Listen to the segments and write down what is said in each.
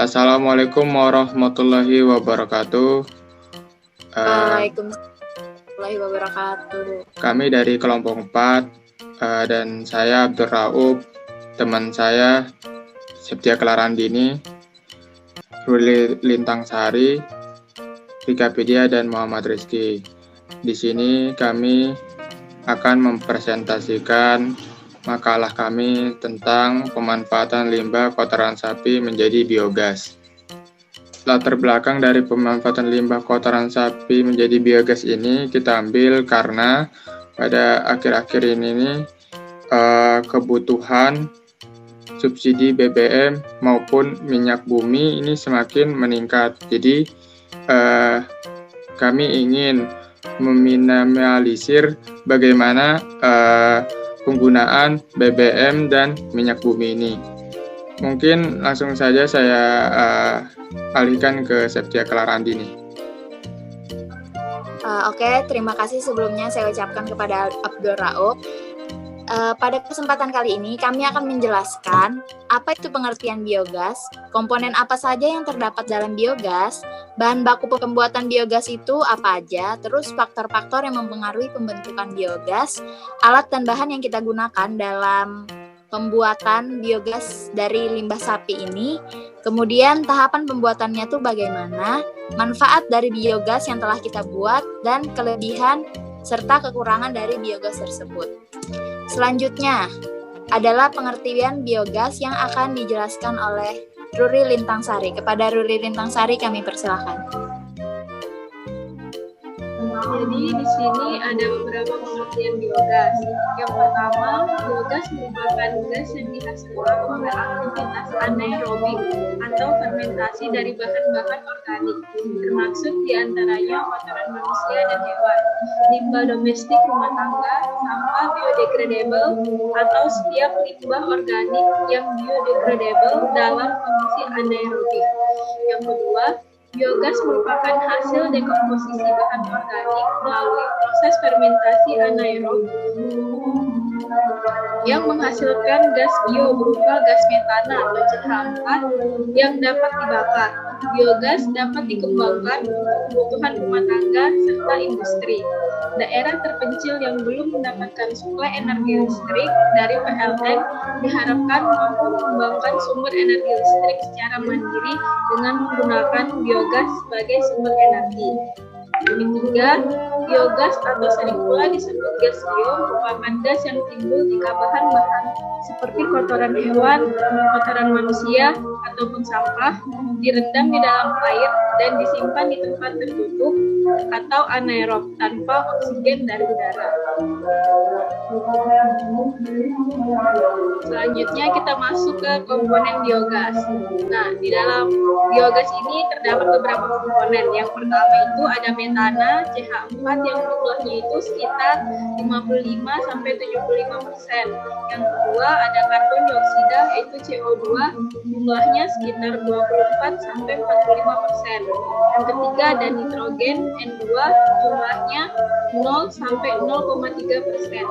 Assalamualaikum warahmatullahi wabarakatuh. Waalaikumsalam warahmatullahi wabarakatuh. Kami dari kelompok 4 dan saya Abdur Raub, teman saya Septia Klarandini, Ruli Lintang Sari, Wikipedia, dan Muhammad Rizky. Di sini kami akan mempresentasikan makalah kami tentang pemanfaatan limbah kotoran sapi menjadi biogas. Latar belakang dari pemanfaatan limbah kotoran sapi menjadi biogas ini kita ambil karena pada akhir-akhir ini kebutuhan subsidi BBM maupun minyak bumi ini semakin meningkat. Jadi kami ingin meminimalisir bagaimana penggunaan BBM dan minyak bumi ini. Mungkin langsung saja saya alihkan ke Septia Klarandini. Oke, terima kasih sebelumnya saya ucapkan kepada Abdur Raub. Pada kesempatan kali ini kami akan menjelaskan apa itu pengertian biogas, komponen apa saja yang terdapat dalam biogas, bahan baku pembuatan biogas itu apa aja, terus faktor-faktor yang mempengaruhi pembentukan biogas, alat dan bahan yang kita gunakan dalam pembuatan biogas dari limbah sapi ini, kemudian tahapan pembuatannya itu bagaimana, manfaat dari biogas yang telah kita buat, dan kelebihan serta kekurangan dari biogas tersebut. Selanjutnya adalah pengertian biogas yang akan dijelaskan oleh Ruri Lintang Sari. Kepada Ruri Lintang Sari kami persilahkan. Jadi di sini ada beberapa pengertian biogas. Yang pertama, biogas merupakan gas yang dihasilkan oleh aktivitas anaerobik atau fermentasi dari bahan-bahan organik, termasuk diantaranya kotoran manusia dan hewan, limbah domestik rumah tangga, sampah biodegradable, atau setiap limbah organik yang biodegradable dalam kondisi anaerobik. Yang kedua, biogas merupakan hasil dekomposisi bahan organik melalui proses fermentasi anaerob yang menghasilkan gas bio berupa gas metana atau CH4 yang dapat dibakar. Biogas dapat dikembangkan untuk kebutuhan rumah tangga serta industri. Daerah terpencil yang belum mendapatkan suplai energi listrik dari PLN diharapkan mampu mengembangkan sumber energi listrik secara mandiri dengan menggunakan biogas sebagai sumber energi. Ketiga, biogas atau sering pula disebut gas bio merupakan gas yang timbul jika bahan-bahan seperti kotoran hewan, kotoran manusia, ataupun sampah direndam di dalam air dan disimpan di tempat tertutup atau anaerob tanpa oksigen dari udara. Selanjutnya kita masuk ke komponen biogas. Nah, di dalam biogas ini terdapat beberapa komponen. Yang pertama itu ada metana, CH4 yang jumlahnya itu sekitar 55-75%. Yang kedua ada karbon dioksida yaitu CO2, jumlahnya sekitar 24-45%. Yang ketiga ada nitrogen N2, jumlahnya 0-0,3%.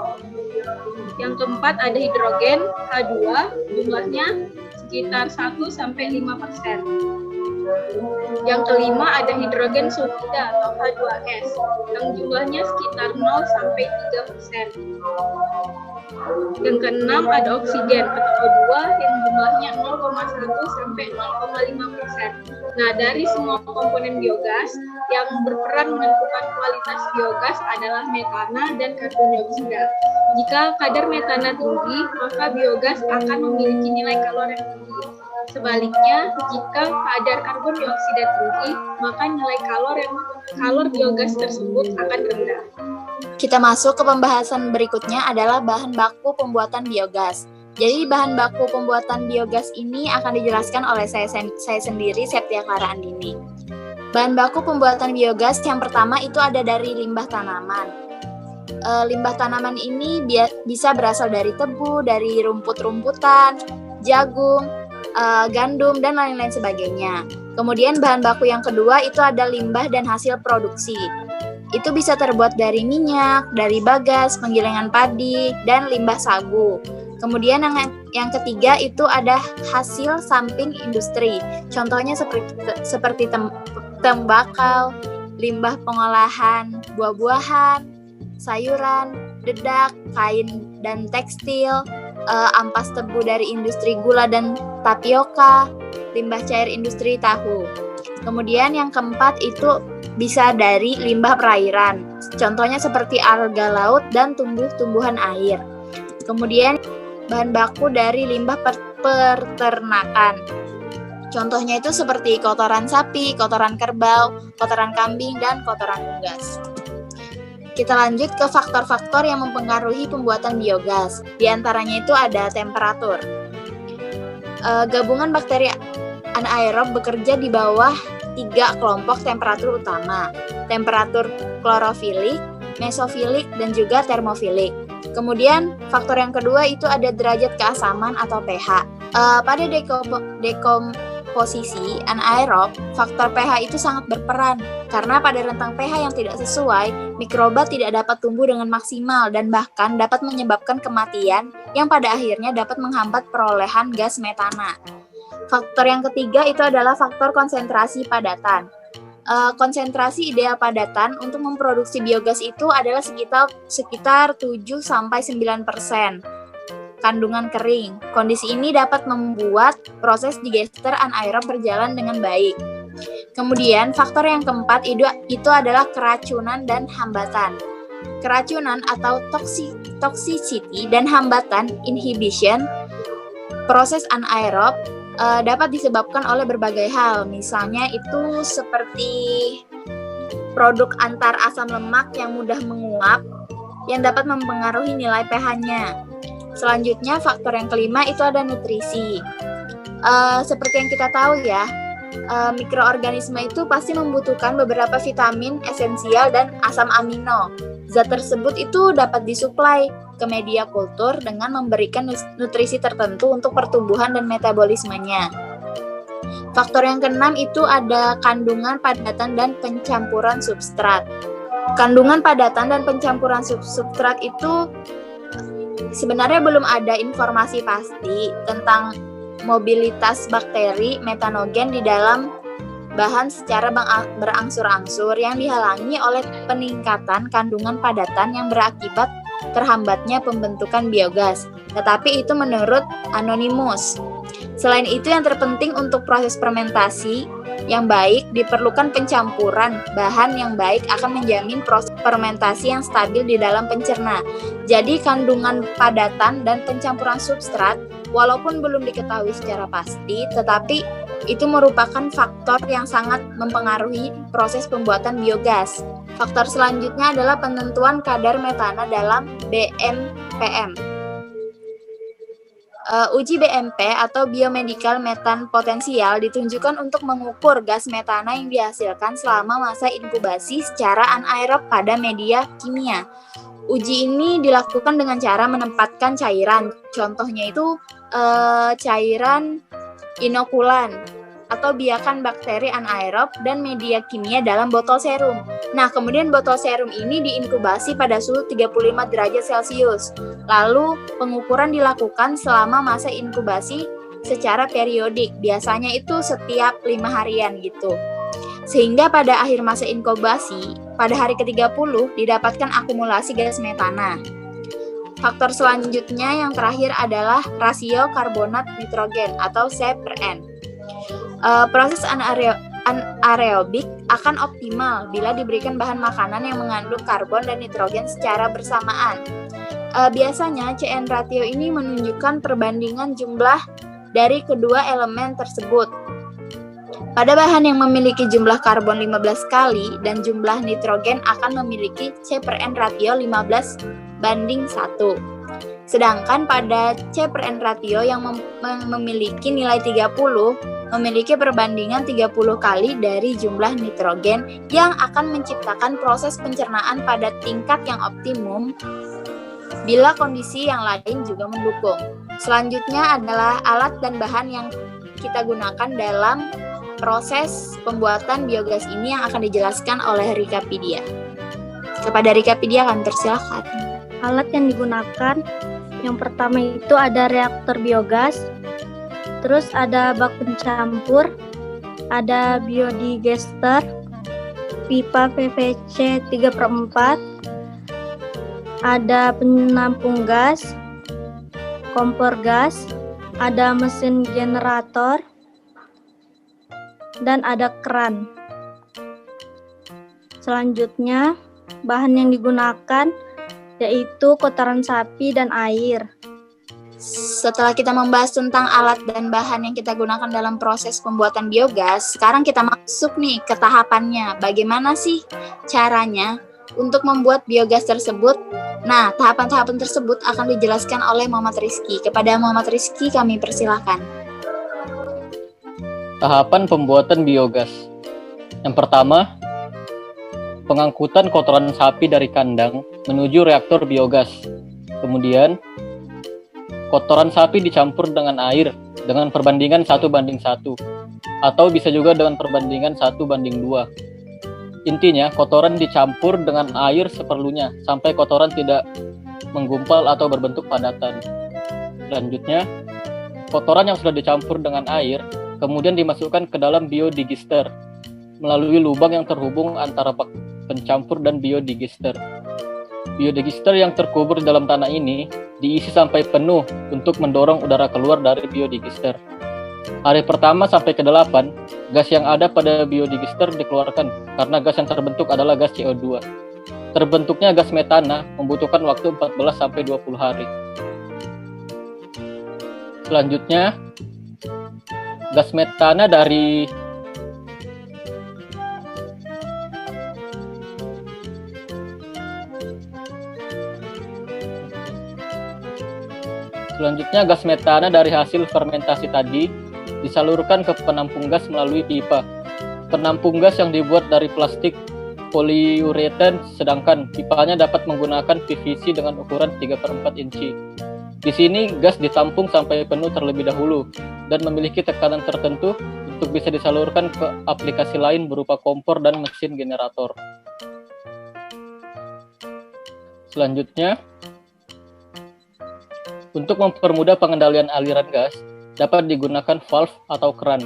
Yang keempat ada hidrogen H2, jumlahnya sekitar 1-5%. Yang kelima ada hidrogen sulfida atau H2S, yang jumlahnya sekitar 0-3%. Yang keenam ada oksigen atau O2 yang jumlahnya 0,1-0,5%. Nah, dari semua komponen biogas yang berperan menentukan kualitas biogas adalah metana dan karbon dioksida. Jika kadar metana tinggi, maka biogas akan memiliki nilai kalori yang tinggi. Sebaliknya, jika kadar karbon dioksida tinggi, maka nilai kalor biogas tersebut akan rendah. Kita masuk ke pembahasan berikutnya adalah bahan baku pembuatan biogas. Jadi bahan baku pembuatan biogas ini akan dijelaskan oleh saya sendiri, Septia Klarandini. Bahan baku pembuatan biogas yang pertama itu ada dari limbah tanaman. Limbah tanaman ini bisa berasal dari tebu, dari rumput-rumputan, jagung, gandum, dan lain-lain sebagainya. Kemudian bahan baku yang kedua itu ada limbah dan hasil produksi. Itu bisa terbuat dari minyak, dari bagas, penggilingan padi, dan limbah sagu. Kemudian yang ketiga itu ada hasil samping industri. Contohnya seperti tembakau, limbah pengolahan buah-buahan, sayuran, dedak, kain dan tekstil, ampas tebu dari industri gula dan tapioka, limbah cair industri tahu. Kemudian yang keempat itu bisa dari limbah perairan. Contohnya seperti alga laut dan tumbuh-tumbuhan air. Kemudian bahan baku dari limbah peternakan. Contohnya itu seperti kotoran sapi, kotoran kerbau, kotoran kambing, dan kotoran unggas. Kita lanjut ke faktor-faktor yang mempengaruhi pembuatan biogas. Di antaranya itu ada temperatur. Gabungan bakteri anaerob bekerja di bawah 3 kelompok temperatur utama. Temperatur klorofilik, mesofilik, dan juga termofilik. Kemudian faktor yang kedua itu ada derajat keasaman atau pH. Pada dekomposisi anaerob, faktor pH itu sangat berperan karena pada rentang pH yang tidak sesuai, mikroba tidak dapat tumbuh dengan maksimal dan bahkan dapat menyebabkan kematian yang pada akhirnya dapat menghambat perolehan gas metana. Faktor yang ketiga itu adalah faktor konsentrasi padatan. Konsentrasi ideal padatan untuk memproduksi biogas itu adalah sekitar 7-9% kandungan kering. Kondisi ini dapat membuat proses digester anaerob berjalan dengan baik. Kemudian faktor yang keempat itu adalah keracunan dan hambatan. Keracunan atau toxicity dan hambatan inhibition proses anaerob dapat disebabkan oleh berbagai hal, misalnya itu seperti produk antar asam lemak yang mudah menguap yang dapat mempengaruhi nilai pH-nya. Selanjutnya faktor yang kelima itu ada nutrisi. Seperti yang kita tahu ya, mikroorganisme itu pasti membutuhkan beberapa vitamin esensial dan asam amino. Zat tersebut itu dapat disuplai ke media kultur dengan memberikan nutrisi tertentu untuk pertumbuhan dan metabolismenya. Faktor yang keenam itu ada kandungan padatan dan pencampuran substrat. Kandungan padatan dan pencampuran substrat itu sebenarnya belum ada informasi pasti tentang mobilitas bakteri metanogen di dalam bahan secara berangsur-angsur yang dihalangi oleh peningkatan kandungan padatan yang berakibat terhambatnya pembentukan biogas. Tetapi itu menurut Anonymous. Selain itu yang terpenting untuk proses fermentasi yang baik diperlukan pencampuran bahan yang baik akan menjamin proses fermentasi yang stabil di dalam pencerna. Jadi kandungan padatan dan pencampuran substrat walaupun belum diketahui secara pasti, tetapi itu merupakan faktor yang sangat mempengaruhi proses pembuatan biogas. Faktor selanjutnya adalah penentuan kadar metana dalam BMPM. Uji BMP atau biomedical metan potensial ditunjukkan untuk mengukur gas metana yang dihasilkan selama masa inkubasi secara anaerob pada media kimia. Uji ini dilakukan dengan cara menempatkan cairan, contohnya itu cairan inokulan atau biakan bakteri anaerob dan media kimia dalam botol serum. Nah, kemudian botol serum ini diinkubasi pada suhu 35 derajat Celcius. Lalu, pengukuran dilakukan selama masa inkubasi secara periodik, biasanya itu setiap 5 harian gitu. Sehingga pada akhir masa inkubasi, pada hari ke-30 didapatkan akumulasi gas metana. Faktor selanjutnya yang terakhir adalah rasio karbonat nitrogen atau C/N. Proses anaerobik akan optimal bila diberikan bahan makanan yang mengandung karbon dan nitrogen secara bersamaan. Biasanya CN ratio ini menunjukkan perbandingan jumlah dari kedua elemen tersebut. Pada bahan yang memiliki jumlah karbon 15 kali dan jumlah nitrogen akan memiliki C/N ratio 15:1. Sedangkan pada C/N ratio yang memiliki nilai 30 memiliki perbandingan 30 kali dari jumlah nitrogen yang akan menciptakan proses pencernaan pada tingkat yang optimum bila kondisi yang lain juga mendukung. Selanjutnya adalah alat dan bahan yang kita gunakan dalam proses pembuatan biogas ini yang akan dijelaskan oleh Rikapedia. Kepada Rikapedia kami persilahkan. Alat yang digunakan Yang pertama itu ada reaktor biogas, terus ada bak pencampur, ada biodigester, pipa PVC 3/4, ada penampung gas, kompor gas, ada mesin generator, dan ada keran. Selanjutnya, bahan yang digunakan yaitu kotoran sapi dan air. Setelah kita membahas tentang alat dan bahan yang kita gunakan dalam proses pembuatan biogas, sekarang kita masuk nih ke tahapannya. Bagaimana sih caranya untuk membuat biogas tersebut? Nah, tahapan-tahapan tersebut akan dijelaskan oleh Muhammad Rizky. Kepada Muhammad Rizky kami persilahkan. Tahapan pembuatan biogas. Yang pertama, pengangkutan kotoran sapi dari kandang menuju reaktor biogas. Kemudian, kotoran sapi dicampur dengan air dengan perbandingan 1:1, atau bisa juga dengan perbandingan 1:2. Intinya, kotoran dicampur dengan air seperlunya sampai kotoran tidak menggumpal atau berbentuk padatan. Selanjutnya, kotoran yang sudah dicampur dengan air kemudian dimasukkan ke dalam biodigester melalui lubang yang terhubung antara bak pencampur dan biodigester. Biodigester yang terkubur di dalam tanah ini diisi sampai penuh untuk mendorong udara keluar dari biodigester. Hari pertama sampai ke-8, gas yang ada pada biodigester dikeluarkan karena gas yang terbentuk adalah gas CO2. Terbentuknya gas metana membutuhkan waktu 14-20 hari. Selanjutnya, gas metana dari hasil fermentasi tadi disalurkan ke penampung gas melalui pipa. Penampung gas yang dibuat dari plastik poliuretan, sedangkan pipanya dapat menggunakan PVC dengan ukuran 3/4 inci. Di sini gas ditampung sampai penuh terlebih dahulu dan memiliki tekanan tertentu untuk bisa disalurkan ke aplikasi lain berupa kompor dan mesin generator. Selanjutnya, untuk mempermudah pengendalian aliran gas, dapat digunakan valve atau keran.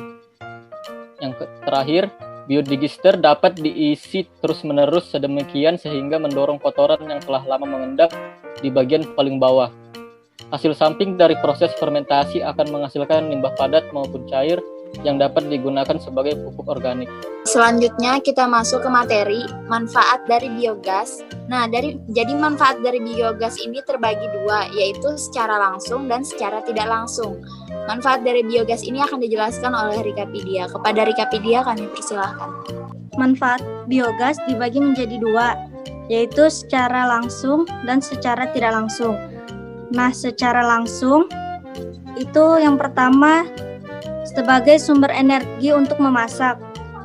Yang terakhir, biodigester dapat diisi terus-menerus sedemikian sehingga mendorong kotoran yang telah lama mengendap di bagian paling bawah. Hasil samping dari proses fermentasi akan menghasilkan limbah padat maupun cair yang dapat digunakan sebagai pupuk organik. Selanjutnya kita masuk ke materi manfaat dari biogas. Nah, jadi manfaat dari biogas ini terbagi dua, yaitu secara langsung dan secara tidak langsung. Manfaat dari biogas ini akan dijelaskan oleh Rikapedia. Kepada Rikapedia kami persilahkan. Manfaat biogas dibagi menjadi dua, yaitu secara langsung dan secara tidak langsung. Nah, secara langsung itu yang pertama sebagai sumber energi untuk memasak.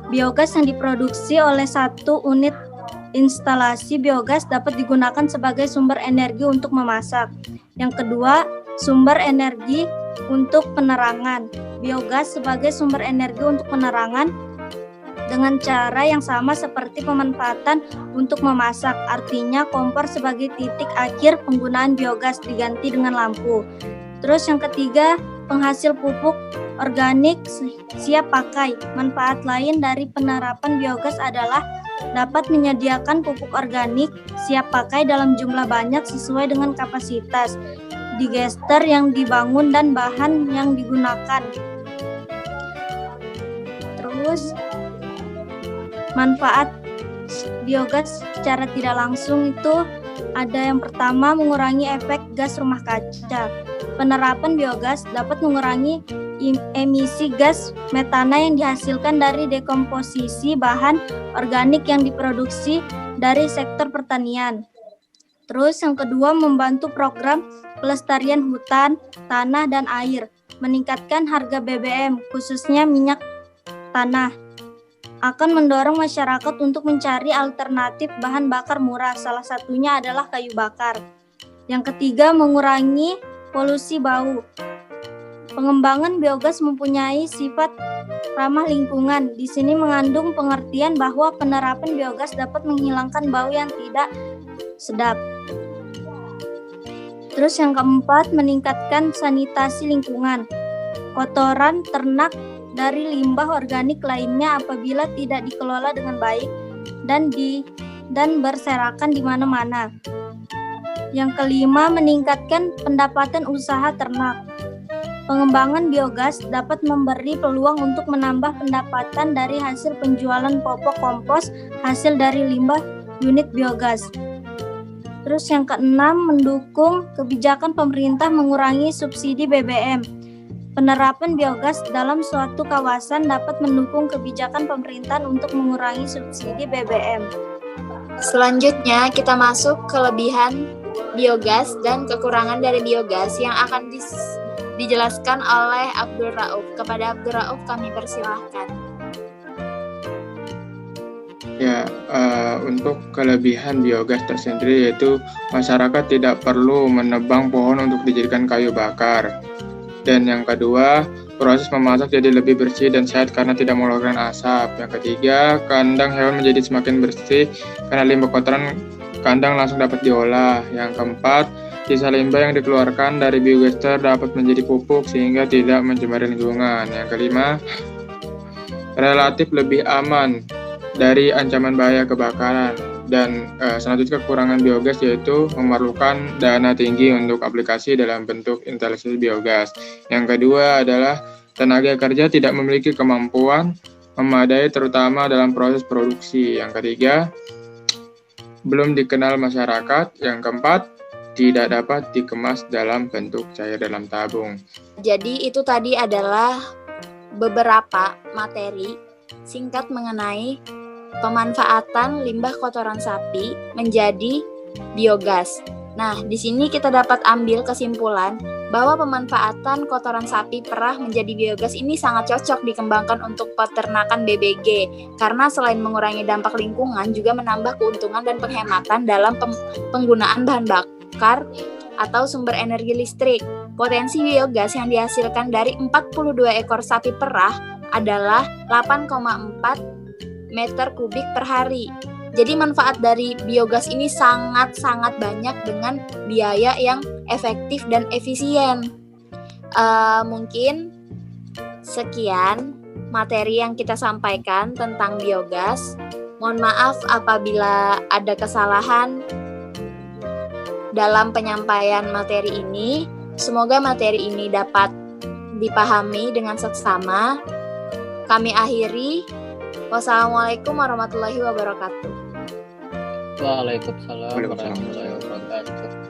Biogas yang diproduksi oleh satu unit instalasi biogas dapat digunakan sebagai sumber energi untuk memasak. Yang kedua, sumber energi untuk penerangan. Biogas sebagai sumber energi untuk penerangan dengan cara yang sama seperti pemanfaatan untuk memasak. Artinya kompor sebagai titik akhir penggunaan biogas diganti dengan lampu. Terus yang ketiga, penghasil pupuk organik siap pakai. Manfaat lain dari penerapan biogas adalah dapat menyediakan pupuk organik siap pakai dalam jumlah banyak sesuai dengan kapasitas digester yang dibangun dan bahan yang digunakan. Terus manfaat biogas secara tidak langsung itu ada yang pertama mengurangi efek gas rumah kaca. Penerapan biogas dapat mengurangi emisi gas metana yang dihasilkan dari dekomposisi bahan organik yang diproduksi dari sektor pertanian. Terus yang kedua membantu program pelestarian hutan, tanah, dan air, meningkatkan harga BBM khususnya minyak tanah. Akan mendorong masyarakat untuk mencari alternatif bahan bakar murah, salah satunya adalah kayu bakar. Yang ketiga, mengurangi polusi bau. Pengembangan biogas mempunyai sifat ramah lingkungan. Di sini mengandung pengertian bahwa penerapan biogas dapat menghilangkan bau yang tidak sedap. Terus yang keempat, meningkatkan sanitasi lingkungan. Kotoran ternak dari limbah organik lainnya apabila tidak dikelola dengan baik dan berserakan di mana-mana. Yang kelima, meningkatkan pendapatan usaha ternak. Pengembangan biogas dapat memberi peluang untuk menambah pendapatan dari hasil penjualan popok kompos hasil dari limbah unit biogas. Terus yang keenam, mendukung kebijakan pemerintah mengurangi subsidi BBM. Penerapan biogas dalam suatu kawasan dapat mendukung kebijakan pemerintah untuk mengurangi subsidi BBM. Selanjutnya kita masuk kelebihan biogas dan kekurangan dari biogas yang akan dijelaskan oleh Abdul Rauf. Kepada Abdul Rauf kami persilahkan. Ya, untuk kelebihan biogas tersendiri yaitu masyarakat tidak perlu menebang pohon untuk dijadikan kayu bakar. Dan yang kedua, proses memasak jadi lebih bersih dan sehat karena tidak mengeluarkan asap. Yang ketiga, kandang hewan menjadi semakin bersih karena limbah kotoran kandang langsung dapat diolah. Yang keempat, sisa limbah yang dikeluarkan dari biogas dapat menjadi pupuk sehingga tidak mencemari lingkungan. Yang kelima, relatif lebih aman dari ancaman bahaya kebakaran. Dan selanjutnya kekurangan biogas yaitu memerlukan dana tinggi untuk aplikasi dalam bentuk instalasi biogas. Yang kedua adalah tenaga kerja tidak memiliki kemampuan memadai terutama dalam proses produksi. Yang ketiga, belum dikenal masyarakat. Yang keempat, tidak dapat dikemas dalam bentuk cair dalam tabung. Jadi itu tadi adalah beberapa materi singkat mengenai pemanfaatan limbah kotoran sapi menjadi biogas. Nah, di sini kita dapat ambil kesimpulan bahwa pemanfaatan kotoran sapi perah menjadi biogas ini sangat cocok dikembangkan untuk peternakan BBG karena selain mengurangi dampak lingkungan juga menambah keuntungan dan penghematan dalam penggunaan bahan bakar atau sumber energi listrik. Potensi biogas yang dihasilkan dari 42 ekor sapi perah adalah 8,4 meter kubik per hari. Jadi manfaat dari biogas ini sangat-sangat banyak dengan biaya yang efektif dan efisien. Mungkin sekian materi yang kita sampaikan tentang biogas. Mohon maaf apabila ada kesalahan dalam penyampaian materi ini. Semoga materi ini dapat dipahami dengan seksama. Kami akhiri. Wassalamualaikum warahmatullahi wabarakatuh. Waalaikumsalam warahmatullahi wabarakatuh.